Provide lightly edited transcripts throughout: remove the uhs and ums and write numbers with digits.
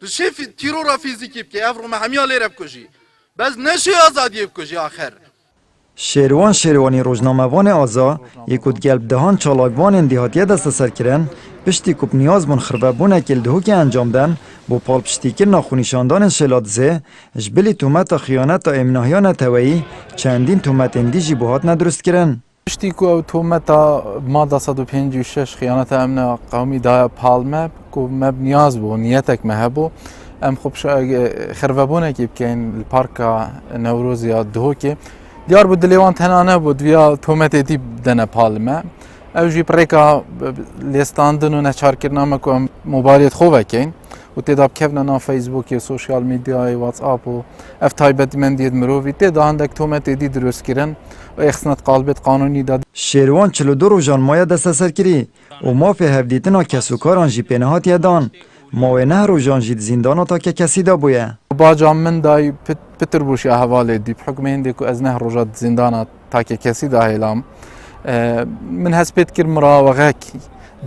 دشه تیرورا فیزیکی بکه اف رو همیا لیره بکجی بس نشه آزادی بکجی آخر شیروان شیروانی روزنامه‌وان آزا یکود گلب دهان چالاکوان اندیهاتیه دست سر کرن پشتی کب نیاز بون خربه بونه کل دهو که انجام دن با پال پشتی کر ناخونیشاندان شلات زه جبلی تومت خیانت امناهیان تویی چندین تومت اندیجی بوهات ندرست کرن پشتی که تومت ماده 156 خیانت امن قومی دا پالمه که مب نیاز بو نیتک مهبو ام خوب خربه بونه که بکن الپارک نوروز یا دهو که دیار بود لیوان تنانه بود ویا تومت ایتی دنه پالمه او جی پریکا لیستاندن و نچار کرنامه که موبایلیت خوبه کن و تیداب کفنه نا فیسبوکی سوشیال میدیای واتساپ و اف تایبت من دید مروفی تیدا هندک تومت ایتی دروست کرن و اخصنت قالبت قانونی داد شیروان 42 روزان مایه دست سر کری و ما فی هفدیتنا کسوکاران جی پینهات یدان ماوی نه روزان جید زندانا تا که کسی دا بویه باجام من دای پتر بوشی احوالی دی بحکم هندی که از نه روزات زندانا تا که کسی دا هیلام من هسپیت کر مراوغه کی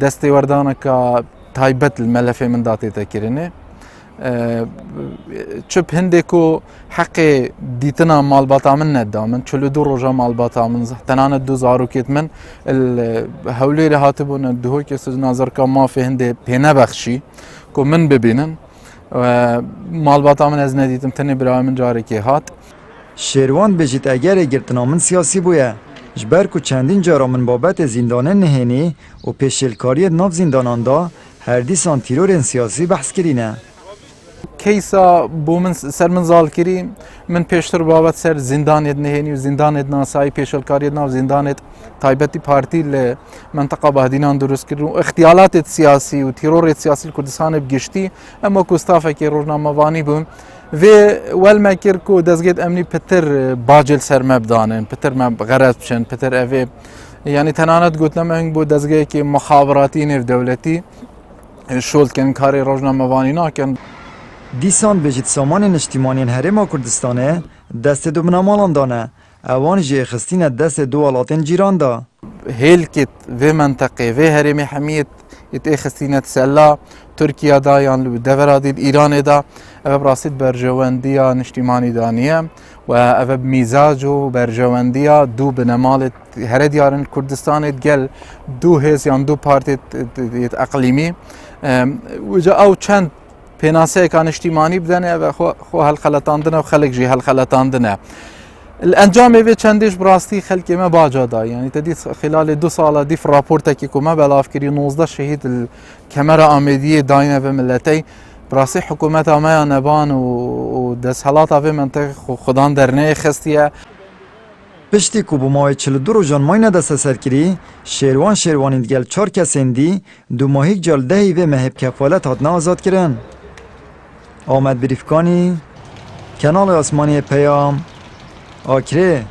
دستی وردانه که تایبت الملفه من داتی تکرینه چپ هندی که حق دیتنا مالباتا من ندا من 42 روزا مالباتا من تنانه دو زاروکیت من هولی رهاتی بونه دهو که سز نظر که ما فی هندی پینه بخشی که من ببینن و مالباتا من از ندیدم تنی برای من جاری که هات شیروان بجید اگر گرتنامن سیاسی بویه جبر کو چندین جارا من بابت زندانه نهینی و پیشلکاری ناف زندانان دا هر دیسان تیرور سیاسی بحث کرینه کیسا بو من سر من زال کری من پیشتر بابت سر زندانیت نهینی و زندانیت ناسایی پیشلکاریت ناف زندانیت تایبتی پارتی لمنطقه بهدینان درست کرد و اختیالات سیاسی و تیرور سیاسی کردستان بگشتی اما کستافه که روزنامه‌وانی بون و ول مکر کو دزگید امنی پتر باجل سر مبدانن پتر مب غرض بشن پتر اوی یعنی تنانت گوتنم هنگ بود دزگی که مخابراتی نف دولتی شولت کن کاری روزنامه‌وانی ناکن دیسان بجید سامان اجتماعی هرما کردستانه دست دو منامالان دانه اوان جی خستین دست دو آلاتین جیران دا هیلکت و منطقه و هرمی حمیت ات خستینت سلا ترکیه دا یان دورادید ایران دا او براسید برجواندیا اجتماعی دانیه و او میزاج و برجواندیا دو بنمال هر دیارن کردستان گل دو هیز یان دو پارتی اقلیمی و جا او چند پیناسه کان اجتماعی بدنه و خو هالخلطاندنه و خلق جی هالخلطاندنه الانجام وی چندش براستی خلق ما باجادا يعني تدي خلال 2 سال دي في رابورتك كما بلاف كري 19 شهيد الكاميرا آمدية داينه في ملتي براستی حکومت ما نبان و دستحالات في منطقه خودان درنه خستیه پشتی کو بمای 42 روزان ماینه دست سر کری شیروان گل 4 کسندی دو ماهی جال دهی و مهب کفالت هات آزاد کرن آمد بریفکانی کانال آسمانی پیام آکره